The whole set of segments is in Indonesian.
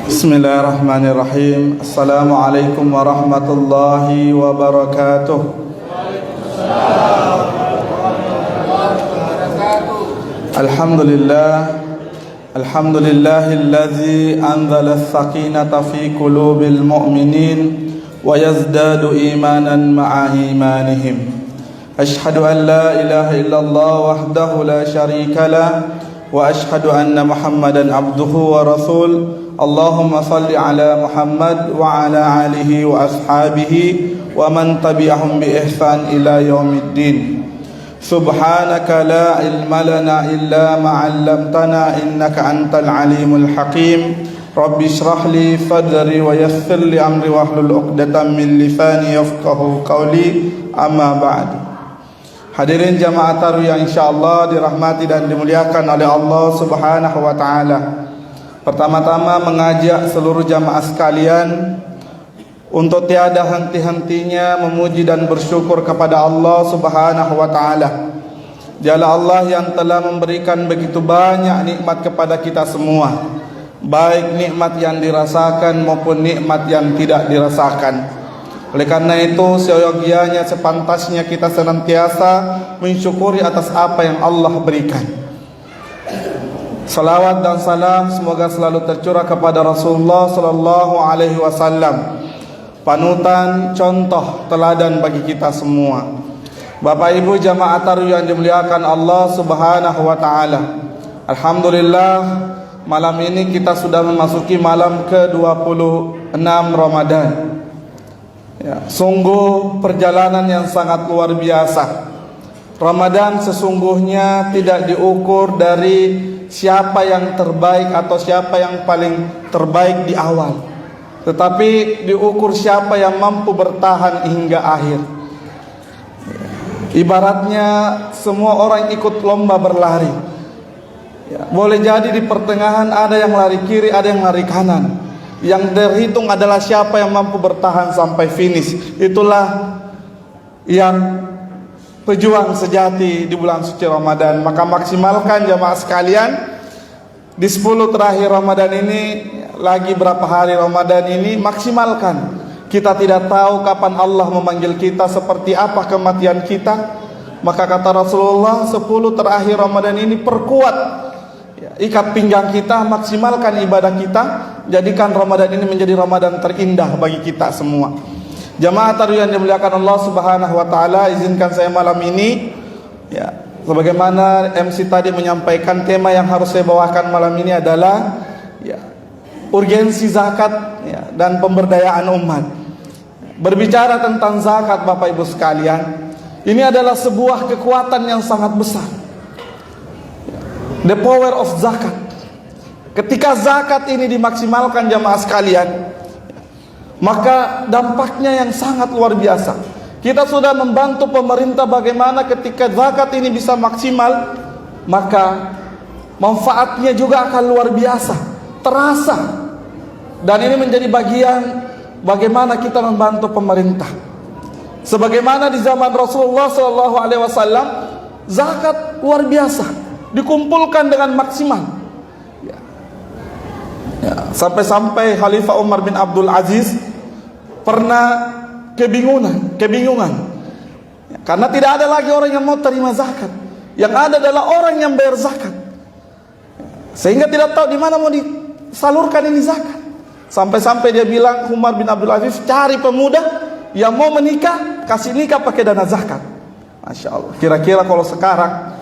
Bismillahirrahmanirrahim. Assalamualaikum warahmatullahi wabarakatuh. Alhamdulillahilladzi anzala as-sakinata fi qulubil mu'minin wa yazdadu imanan ma'a imanihim. Ashhadu an la ilaha illallah wahdahu la syarika lah wa ashhadu anna Muhammadan abduhu wa rasul. Allahumma salli ala Muhammad wa ala alihi wa ashabihi wa man tabi'ahum bi ihsan ila yaumiddin. Subhanaka la ilma lana illa ma 'allamtana innaka antal alimul hakim. Rabbi shrah li sadri wa yassir li amri wahlul 'uqdatam min lisani yafqahu qawli. Amma ba'd. Hadirin jamaah taru yang insyaallah dirahmati dan dimuliakan oleh Allah Subhanahu wa taala. Pertama-tama mengajak seluruh jamaah sekalian untuk tiada henti-hentinya memuji dan bersyukur kepada Allah Subhanahu wa taala. Dialah Allah yang telah memberikan begitu banyak nikmat kepada kita semua, baik nikmat yang dirasakan maupun nikmat yang tidak dirasakan. Oleh karena itu, seyogianya sepantasnya kita senantiasa mensyukuri atas apa yang Allah berikan. Salawat dan salam semoga selalu tercurah kepada Rasulullah sallallahu alaihi wasallam, panutan, contoh, teladan bagi kita semua. Bapak Ibu jamaah taru yang dimuliakan Allah Subhanahu wa taala. Alhamdulillah, malam ini kita sudah memasuki malam ke-26 Ramadan. Ya, sungguh perjalanan yang sangat luar biasa. Ramadan sesungguhnya tidak diukur dari siapa yang terbaik atau siapa yang paling terbaik di awal, tetapi diukur siapa yang mampu bertahan hingga akhir. Ibaratnya semua orang ikut lomba berlari. Boleh jadi di pertengahan ada yang lari kiri, ada yang lari kanan. Yang terhitung adalah siapa yang mampu bertahan sampai finish. Itulah yang pejuang sejati di bulan suci Ramadan. Maka maksimalkan jamaah sekalian, di 10 terakhir Ramadan ini, lagi berapa hari Ramadan ini, maksimalkan. Kita tidak tahu kapan Allah memanggil kita, seperti apa kematian kita. Maka kata Rasulullah, 10 terakhir Ramadan ini perkuat ikat pinggang kita, maksimalkan ibadah kita, jadikan Ramadan ini menjadi Ramadan terindah bagi kita semua. Jamaah taru yang dimuliakan Allah Subhanahu wa taala, izinkan saya malam ini sebagaimana MC tadi menyampaikan, tema yang harus saya bawakan malam ini adalah urgensi zakat dan pemberdayaan umat. Berbicara tentang zakat, Bapak Ibu sekalian, ini adalah sebuah kekuatan yang sangat besar. The power of zakat. Ketika zakat ini dimaksimalkan jamaah sekalian, maka dampaknya yang sangat luar biasa. Kita sudah membantu pemerintah bagaimana ketika zakat ini bisa maksimal, maka manfaatnya juga akan luar biasa, terasa. Dan ini menjadi bagian bagaimana kita membantu pemerintah. Sebagaimana di zaman Rasulullah SAW, zakat luar biasa dikumpulkan dengan maksimal. Sampai-sampai Khalifah Umar bin Abdul Aziz pernah kebingungan karena tidak ada lagi orang yang mau terima zakat. Yang ada adalah orang yang bayar zakat, sehingga tidak tahu di mana mau disalurkan ini zakat. Sampai-sampai dia bilang, Umar bin Abdul Aziz, cari pemuda yang mau menikah, kasih nikah pakai dana zakat. Masya Allah. Kira-kira kalau sekarang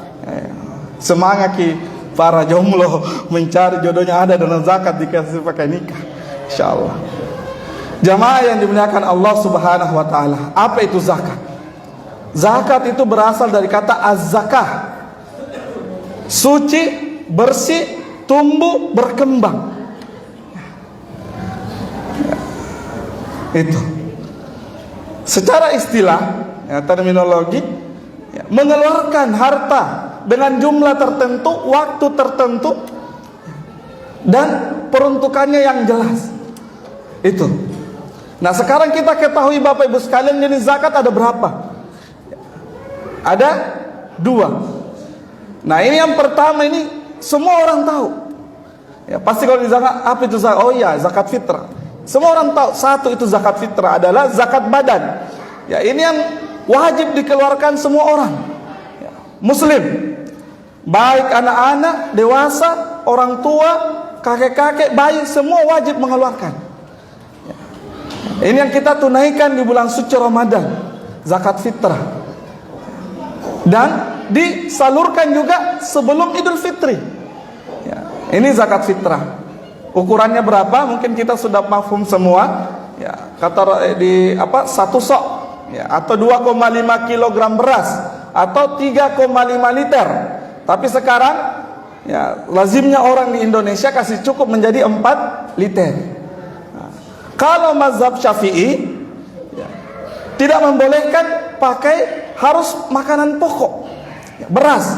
semangat para jomblo mencari jodohnya, ada dana zakat dikasih pakai nikah. Insyaallah. Jamaah yang dimuliakan Allah Subhanahu wa taala, apa itu zakat? Zakat itu berasal dari kata az-zakah. Suci, bersih, tumbuh, berkembang. Itu. Secara istilah, terminologi, mengeluarkan harta dengan jumlah tertentu, waktu tertentu, dan peruntukannya yang jelas. Itu. Nah, sekarang kita ketahui Bapak Ibu sekalian, jenis zakat ada berapa? Ada 2. Nah, ini yang pertama, ini semua orang tahu. Ya, pasti kalau di zakat, apa itu zakat? Oh ya, zakat fitrah. Semua orang tahu satu itu zakat fitrah adalah zakat badan. Ya, ini yang wajib dikeluarkan semua orang. Ya, Muslim, baik anak-anak, dewasa, orang tua, kakek-kakek, bayi, semua wajib mengeluarkan. Ya. Ini yang kita tunaikan di bulan suci Ramadan, zakat fitrah. Dan disalurkan juga sebelum Idul Fitri. Ya. Ini zakat fitrah. Ukurannya berapa? Mungkin kita sudah mafhum semua. Ya, kata di apa? 1 sok, ya, atau 2,5 kilogram beras, atau 3,5 liter. Tapi sekarang, ya, lazimnya orang di Indonesia kasih cukup menjadi 4 liter. Nah, kalau mazhab Syafi'i, ya, tidak membolehkan pakai harus makanan pokok, ya, beras.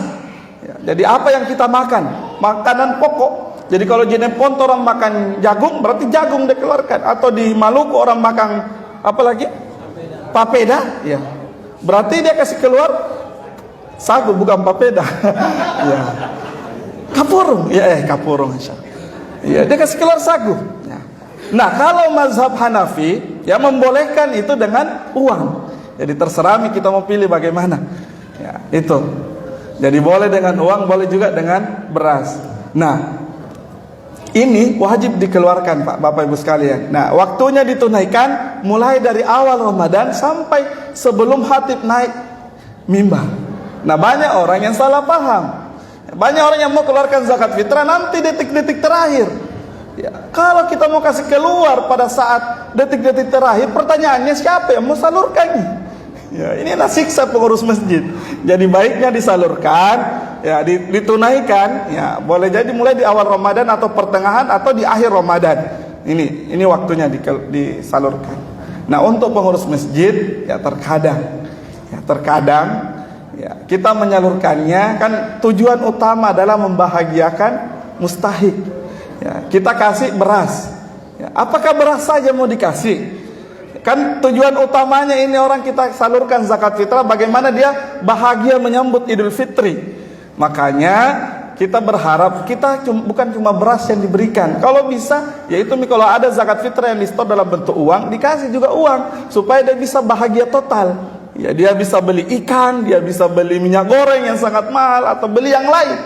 Ya, jadi apa yang kita makan? Makanan pokok. Jadi kalau di Ponto orang makan jagung, berarti jagung dikeluarkan. Atau di Maluku orang makan apa lagi? Papeda. Ya. Berarti dia kasih keluar sagu, bukan papeda. Ya. Kapurung. Ya, kapurung. Ya, dia kasih keluar sagu. Ya. Nah, kalau mazhab Hanafi, ya, membolehkan itu dengan uang. Jadi terserah kita mau pilih bagaimana. Ya, itu. Jadi boleh dengan uang, boleh juga dengan beras. Nah, ini wajib dikeluarkan, Pak, Bapak Ibu sekalian. Nah, waktunya ditunaikan mulai dari awal Ramadan sampai sebelum khatib naik mimbar. Nah, banyak orang yang salah paham. Banyak orang yang mau keluarkan zakat fitrah nanti detik-detik terakhir. Ya, kalau kita mau kasih keluar pada saat detik-detik terakhir, pertanyaannya siapa yang mau salurkannya? Ya, ini siksa pengurus masjid. Jadi baiknya disalurkan, ya, ditunaikan, ya, boleh jadi mulai di awal Ramadan atau pertengahan atau di akhir Ramadan. Ini waktunya disalurkan. Nah, untuk pengurus masjid, ya, terkadang ya, kita menyalurkannya kan tujuan utama adalah membahagiakan mustahik. Ya, kita kasih beras. Ya, apakah beras saja mau dikasih? Kan tujuan utamanya ini orang kita salurkan zakat fitrah bagaimana dia bahagia menyambut Idul Fitri. Makanya kita berharap kita bukan cuma beras yang diberikan. Kalau bisa, yaitu kalau ada zakat fitrah yang di-store dalam bentuk uang, dikasih juga uang supaya dia bisa bahagia total. Ya, dia bisa beli ikan, dia bisa beli minyak goreng yang sangat mahal atau beli yang lain.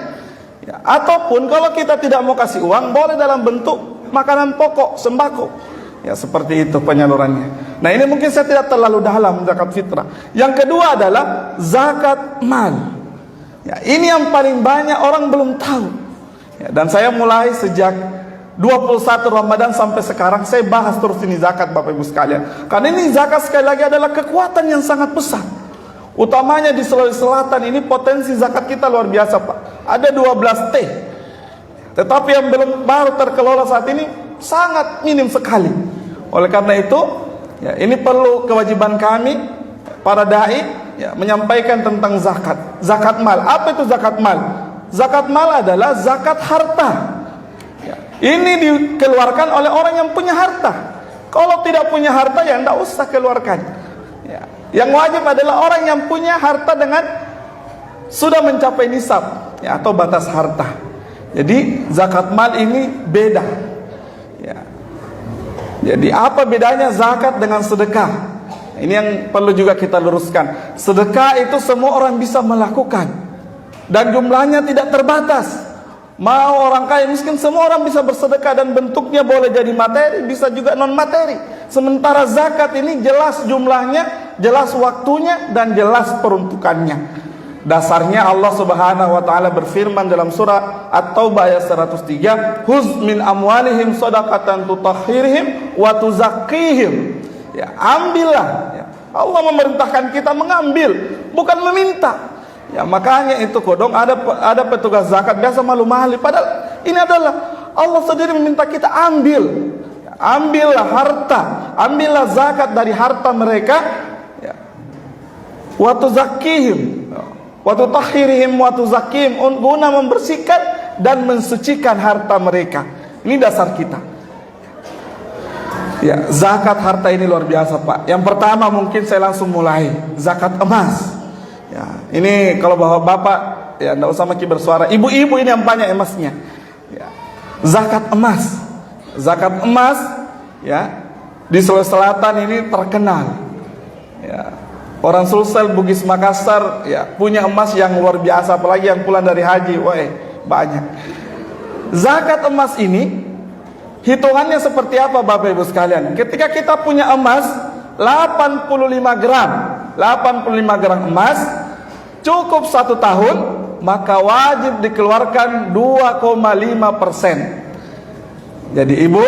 Ya, ataupun kalau kita tidak mau kasih uang, boleh dalam bentuk makanan pokok, sembako. Ya, seperti itu penyalurannya. Nah, ini mungkin saya tidak terlalu dalam zakat fitrah. Yang kedua adalah zakat mal. Ya, ini yang paling banyak orang belum tahu. Ya, dan saya mulai sejak 21 Ramadan sampai sekarang saya bahas terus ini zakat, Bapak Ibu sekalian. Karena ini zakat sekali lagi adalah kekuatan yang sangat besar. Utamanya di Sulawesi Selatan ini potensi zakat kita luar biasa, Pak. Ada 12 T. Tetapi yang baru terkelola saat ini sangat minim sekali. Oleh karena itu, ya, ini perlu kewajiban kami para dai, ya, menyampaikan tentang zakat. Zakat mal. Apa itu zakat mal? Zakat mal adalah zakat harta. Ya, ini dikeluarkan oleh orang yang punya harta. Kalau tidak punya harta, ya tidak usah keluarkan. Ya, yang wajib adalah orang yang punya harta dengan sudah mencapai nisab, ya, atau batas harta. Jadi zakat mal ini beda. Ya. Jadi apa bedanya zakat dengan sedekah? Ini yang perlu juga kita luruskan. Sedekah itu semua orang bisa melakukan dan jumlahnya tidak terbatas. Mau orang kaya miskin, semua orang bisa bersedekah dan bentuknya boleh jadi materi, bisa juga non materi. Sementara zakat ini jelas jumlahnya, jelas waktunya, dan jelas peruntukannya. Dasarnya Allah Subhanahu wa taala berfirman dalam surah At-Taubah ayat 103, "Huz min amwalihim shadaqatan tutahhirhim wa tuzakkihim." Ya, ambillah. Ya. Allah memerintahkan kita mengambil, bukan meminta. Ya, makanya itu kodong ada petugas zakat biasa malu-malu, padahal ini adalah Allah sendiri meminta kita ambil. Ya, ambillah harta, ambillah zakat dari harta mereka, ya. Wa tuzakkihim. Waktu takhirihim, waktu zakim, guna membersihkan dan mensucikan harta mereka. Ini dasar kita. Ya, zakat harta ini luar biasa, Pak. Yang pertama mungkin saya langsung mulai zakat emas. Ya, ini kalau bapak-bapak, ya, tidak usah makin bersuara. Ibu-ibu ini yang banyak emasnya. Ya. zakat emas. Zakat emas ya di Sulawesi Selatan ini terkenal. Ya. Orang Sulsel, Bugis, Makassar ya punya emas yang luar biasa, apalagi yang pulang dari haji, banyak. Zakat emas ini hitungannya seperti apa Bapak Ibu sekalian? Ketika kita punya emas 85 gram emas cukup 1 tahun, maka wajib dikeluarkan 2,5%. Jadi ibu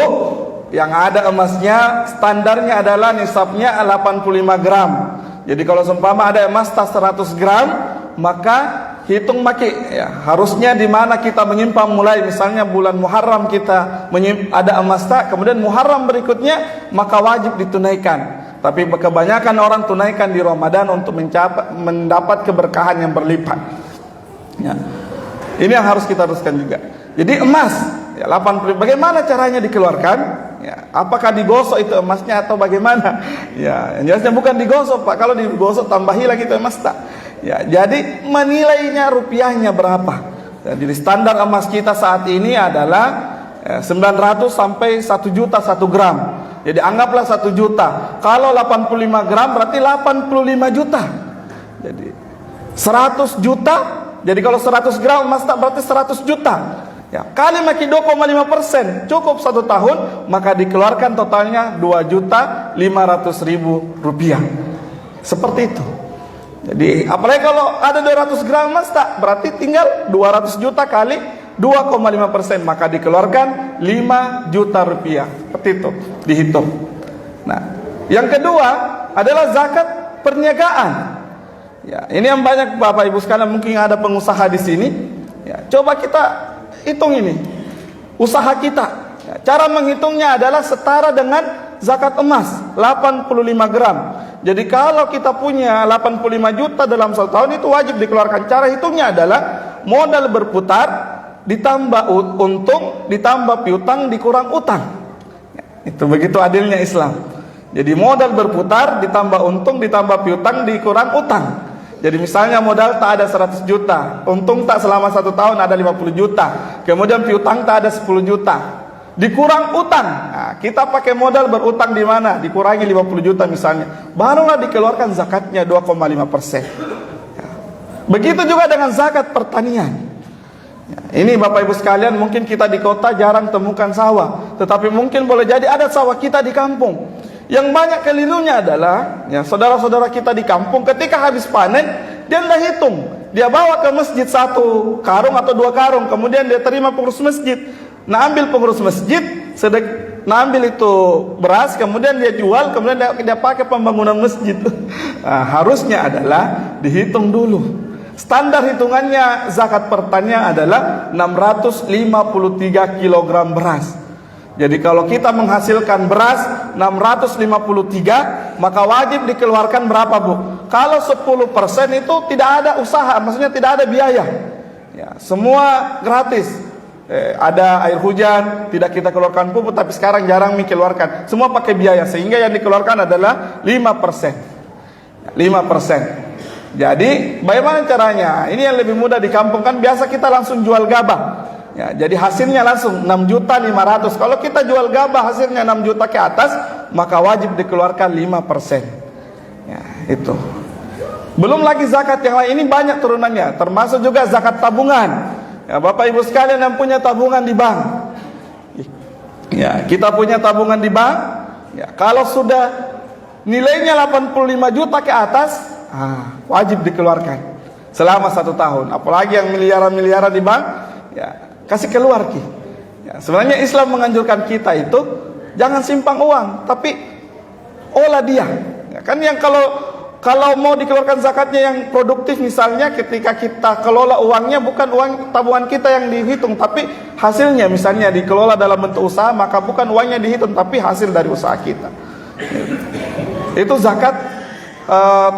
yang ada emasnya standarnya adalah nisabnya 85 gram. Jadi kalau seumpama ada emas tas 100 gram, maka hitung maki ya, harusnya di mana kita menyimpan mulai misalnya bulan Muharram kita ada emas tak, kemudian Muharram berikutnya maka wajib ditunaikan. Tapi kebanyakan orang tunaikan di Ramadan untuk mendapat keberkahan yang berlipat. Ya. Ini yang harus kita teruskan juga. Jadi emas ya 80, bagaimana caranya dikeluarkan? Ya, apakah digosok itu emasnya atau bagaimana? Ya, yang jelasnya bukan digosok Pak. Kalau digosok tambahi lagi itu emas tak. Ya, jadi menilainya rupiahnya berapa? Jadi standar emas kita saat ini adalah 900 sampai 1 juta 1 gram. Jadi anggaplah 1 juta. Kalau 85 gram berarti 85 juta. Jadi 100 juta. Jadi kalau 100 gram emas tak berarti 100 juta. Ya, kali maki 2,5% cukup 1 tahun, maka dikeluarkan totalnya 2.500.000 rupiah. Seperti itu. Jadi apalagi kalau ada 200 gram emas tak berarti tinggal 200 juta kali 2,5%, maka dikeluarkan 5 juta rupiah. Seperti itu dihitung. Nah, yang kedua adalah zakat perniagaan. Ya, ini yang banyak Bapak Ibu sekalian, mungkin ada pengusaha di sini. Ya, coba kita hitung ini usaha kita. Ya, cara menghitungnya adalah setara dengan zakat emas 85 gram. Jadi kalau kita punya 85 juta dalam 1 tahun itu wajib dikeluarkan. Cara hitungnya adalah modal berputar ditambah untung ditambah piutang dikurang utang. Ya, itu begitu adilnya Islam. Jadi modal berputar ditambah untung ditambah piutang dikurang utang. Jadi misalnya modal tak ada 100 juta, untung tak selama 1 tahun ada 50 juta, kemudian piutang tak ada 10 juta, dikurang utang. Nah, kita pakai modal berutang di mana? Dikurangi 50 juta misalnya, barulah dikeluarkan zakatnya 2,5%. Ya. Begitu juga dengan zakat pertanian. Ya, ini Bapak Ibu sekalian, mungkin kita di kota jarang temukan sawah, tetapi mungkin boleh jadi ada sawah kita di kampung. Yang banyak kelirunya adalah ya, saudara-saudara kita di kampung ketika habis panen dia tidak hitung, dia bawa ke masjid 1 karung atau 2 karung, kemudian dia terima pengurus masjid. Nah, ambil pengurus masjid, ambil itu beras, kemudian dia jual, kemudian dia pakai pembangunan masjid. Nah, harusnya adalah dihitung dulu. Standar hitungannya zakat pertanian adalah 653 kg beras. Jadi kalau kita menghasilkan beras 653, maka wajib dikeluarkan berapa Bu? Kalau 10% itu tidak ada usaha, maksudnya tidak ada biaya. Ya, semua gratis. Ada air hujan, tidak kita keluarkan pupuk, tapi sekarang jarang dikeluarkan. Semua pakai biaya, sehingga yang dikeluarkan adalah 5%. 5%. Jadi bagaimana caranya? Ini yang lebih mudah di kampung kan biasa kita langsung jual gabah. Ya, jadi hasilnya langsung 6.500.000. Kalau kita jual gabah hasilnya 6 juta ke atas, maka wajib dikeluarkan 5%. Ya, itu. Belum lagi zakat yang lain, ini banyak turunannya, termasuk juga zakat tabungan. Ya, Bapak Ibu sekalian yang punya tabungan di bank. Ya, kita punya tabungan di bank. Ya, kalau sudah nilainya 85 juta ke atas, wajib dikeluarkan selama 1 tahun. Apalagi yang miliaran-miliaran di bank, ya kasih keluar Ki. Ya, sebenarnya Islam menganjurkan kita itu jangan simpan uang, tapi olah dia. Ya, kan yang kalau mau dikeluarkan zakatnya yang produktif, misalnya ketika kita kelola uangnya bukan uang tabungan kita yang dihitung, tapi hasilnya misalnya dikelola dalam bentuk usaha, maka bukan uangnya dihitung, tapi hasil dari usaha kita. Itu zakat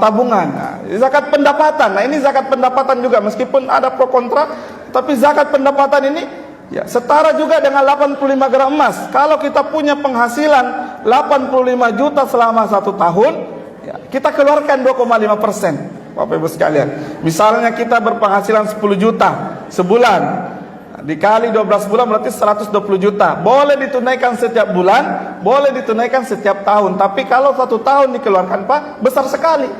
tabungan. Nah, zakat pendapatan. Nah, ini zakat pendapatan juga, meskipun ada pro kontra, tapi zakat pendapatan ini ya setara juga dengan 85 gram emas. Kalau kita punya penghasilan 85 juta selama 1 tahun, ya, kita keluarkan 2,5%. Bapak Ibu sekalian, misalnya kita berpenghasilan 10 juta sebulan, dikali 12 bulan berarti 120 juta. Boleh ditunaikan setiap bulan, boleh ditunaikan setiap tahun. Tapi kalau 1 tahun dikeluarkan Pak, besar sekali.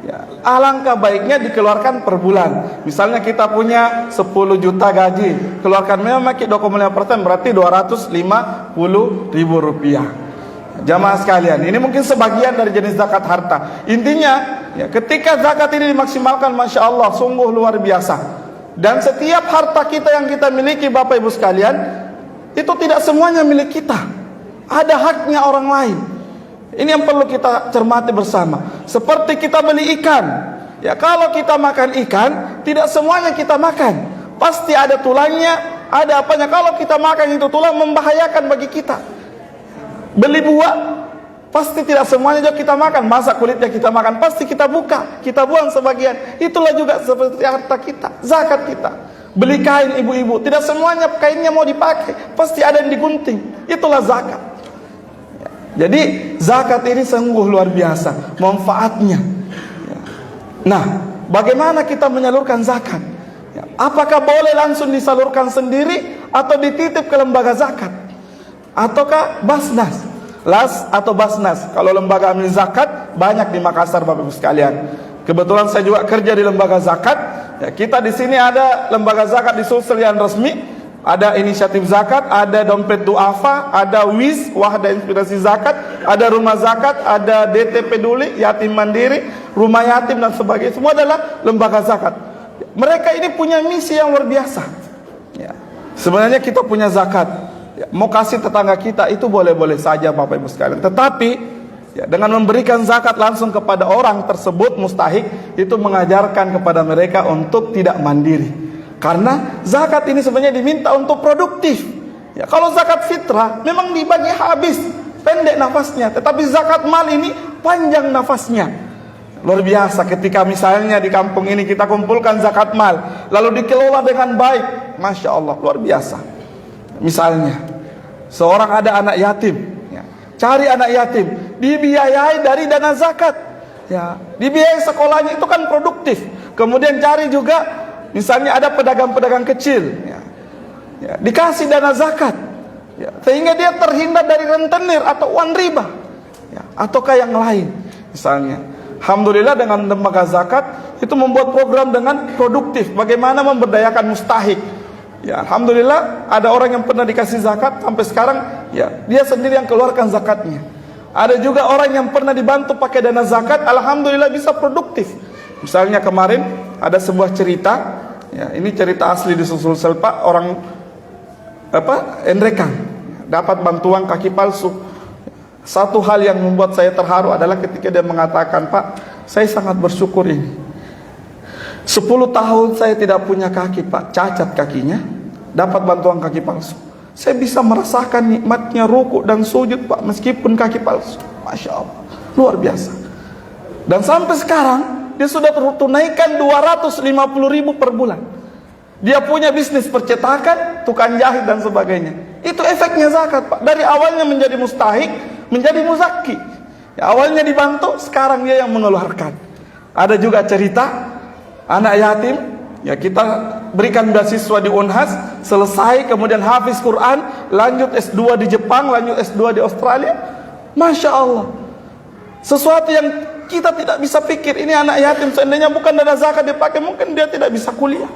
Ya, alangkah baiknya dikeluarkan per bulan. Misalnya kita punya 10 juta gaji, keluarkan memang 2,5% berarti 250 ribu rupiah. Jamaah sekalian, ini mungkin sebagian dari jenis zakat harta. Intinya, ya, ketika zakat ini dimaksimalkan, Masya Allah, sungguh luar biasa. Dan setiap harta kita yang kita miliki, Bapak Ibu sekalian, itu tidak semuanya milik kita. Ada haknya orang lain. Ini yang perlu kita cermati bersama. Seperti kita beli ikan, ya, kalau kita makan ikan, tidak semuanya kita makan. Pasti ada tulangnya, ada apanya. Kalau kita makan itu tulang, membahayakan bagi kita. Beli buah, pasti tidak semuanya juga kita makan. Masa kulitnya kita makan, pasti kita buka, kita buang sebagian. Itulah juga seperti harta kita, zakat kita. Beli kain ibu-ibu, tidak semuanya kainnya mau dipakai, pasti ada yang digunting. Itulah zakat. Jadi zakat ini sungguh luar biasa manfaatnya. Nah, bagaimana kita menyalurkan zakat? Apakah boleh langsung disalurkan sendiri atau dititip ke lembaga zakat? Ataukah Basnas? LAS atau Basnas. Kalau lembaga amil zakat banyak di Makassar, Bapak Ibu sekalian. Kebetulan saya juga kerja di lembaga zakat. Ya, kita di sini ada lembaga zakat di Sulsel yang resmi, ada inisiatif zakat, ada dompet duafa, ada WIS, Wahda Inspirasi Zakat, ada rumah zakat, ada DT Peduli, yatim mandiri, rumah yatim dan sebagainya. Semua adalah lembaga zakat. Mereka ini punya misi yang luar biasa. Ya. Sebenarnya kita punya zakat. Ya, mau kasih tetangga kita itu boleh-boleh saja, Bapak Ibu sekalian. Tetapi ya, dengan memberikan zakat langsung kepada orang tersebut mustahik, itu mengajarkan kepada mereka untuk tidak mandiri. Karena zakat ini sebenarnya diminta untuk produktif. Ya, kalau zakat fitrah memang dibagi habis, pendek nafasnya. Tetapi zakat mal ini panjang nafasnya. Luar biasa ketika misalnya di kampung ini kita kumpulkan zakat mal, lalu dikelola dengan baik, Masya Allah, luar biasa. Misalnya seorang ada anak yatim, ya, cari anak yatim, dibiayai dari dana zakat, ya, dibiayai sekolahnya, itu kan produktif. Kemudian cari juga misalnya ada pedagang-pedagang kecil, ya, ya, dikasih dana zakat, ya, sehingga dia terhindar dari rentenir atau uang riba, ya, ataukah yang lain. Misalnya, alhamdulillah dengan lembaga zakat itu membuat program dengan produktif, bagaimana memberdayakan mustahik. Ya, alhamdulillah ada orang yang pernah dikasih zakat sampai sekarang, ya, dia sendiri yang keluarkan zakatnya. Ada juga orang yang pernah dibantu pakai dana zakat, alhamdulillah bisa produktif. Misalnya kemarin ada sebuah cerita, ya, ini cerita asli di Sulsel Pak, orang Enrekan dapat bantuan kaki palsu. Satu hal yang membuat saya terharu adalah ketika dia mengatakan, Pak, saya sangat bersyukur ini. 10 tahun saya tidak punya kaki, Pak, cacat kakinya, dapat bantuan kaki palsu. Saya bisa merasakan nikmatnya ruku dan sujud, Pak, meskipun kaki palsu. Masya Allah, luar biasa. Dan sampai sekarang dia sudah tunaikan 250 ribu per bulan. Dia punya bisnis percetakan, tukang jahit dan sebagainya. Itu efeknya zakat, Pak. Dari awalnya menjadi mustahik, menjadi muzaki. Ya, awalnya dibantu, sekarang dia yang mengeluarkan. Ada juga cerita anak yatim, ya, kita berikan beasiswa di Unhas, selesai kemudian hafiz Quran, lanjut S2 di Jepang, lanjut S2 di Australia. Masya Allah, sesuatu yang kita tidak bisa pikir. Ini anak yatim, seandainya bukan dana zakat dipakai, mungkin dia tidak bisa kuliah.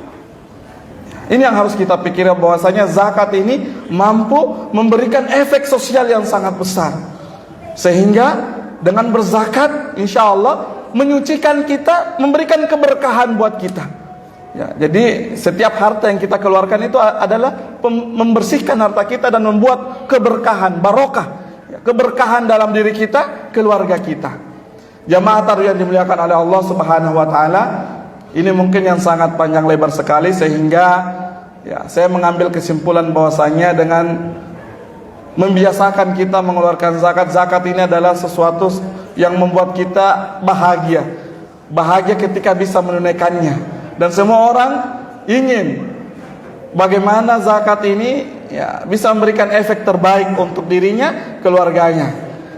Ini yang harus kita pikirkan, bahwasanya zakat ini mampu memberikan efek sosial yang sangat besar. Sehingga dengan berzakat, insya Allah menyucikan kita, memberikan keberkahan buat kita. Ya, jadi setiap harta yang kita keluarkan itu adalah membersihkan harta kita dan membuat keberkahan, barokah, ya, keberkahan dalam diri kita, keluarga kita. Jamaah taruh yang dimuliakan oleh Allah Subhanahu wa taala, ini mungkin yang sangat panjang lebar sekali, sehingga ya, saya mengambil kesimpulan bahwasanya dengan membiasakan kita mengeluarkan zakat. Zakat ini adalah sesuatu yang membuat kita bahagia. Bahagia ketika bisa menunaikannya. Dan semua orang ingin bagaimana zakat ini, ya, bisa memberikan efek terbaik untuk dirinya, keluarganya.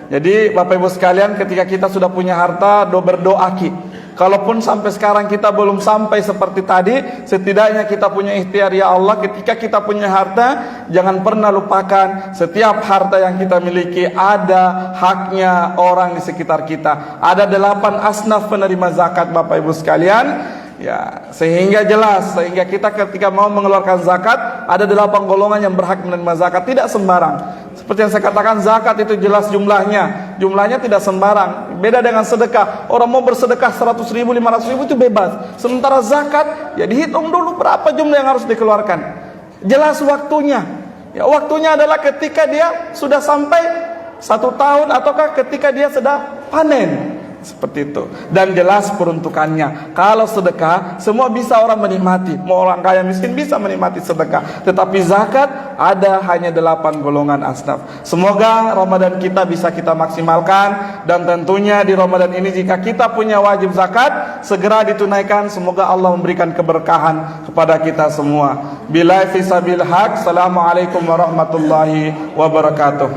Jadi Bapak Ibu sekalian, ketika kita sudah punya harta, berdoa ki. Kalaupun sampai sekarang kita belum sampai seperti tadi, setidaknya kita punya ikhtiar. Ya Allah, ketika kita punya harta, jangan pernah lupakan setiap harta yang kita miliki ada haknya orang di sekitar kita. Ada 8 asnaf penerima zakat, Bapak Ibu sekalian. Ya, sehingga jelas, sehingga kita ketika mau mengeluarkan zakat, ada 8 golongan yang berhak menerima zakat, tidak sembarang. Seperti yang saya katakan, zakat itu jelas jumlahnya tidak sembarang. Beda dengan sedekah, orang mau bersedekah 100 ribu, 500 ribu itu bebas. Sementara zakat, ya dihitung dulu berapa jumlah yang harus dikeluarkan. Jelas waktunya. Ya, waktunya adalah ketika dia sudah sampai 1 tahun, ataukah ketika dia sedang panen. Seperti itu. Dan jelas peruntukannya. Kalau sedekah, semua bisa orang menikmati. Mau orang kaya miskin bisa menikmati sedekah. Tetapi zakat ada hanya 8 golongan asnaf. Semoga Ramadan kita bisa kita maksimalkan. Dan tentunya di Ramadan ini jika kita punya wajib zakat, segera ditunaikan. Semoga Allah memberikan keberkahan kepada kita semua. Billahi fisabil haq. Assalamualaikum warahmatullahi wabarakatuh.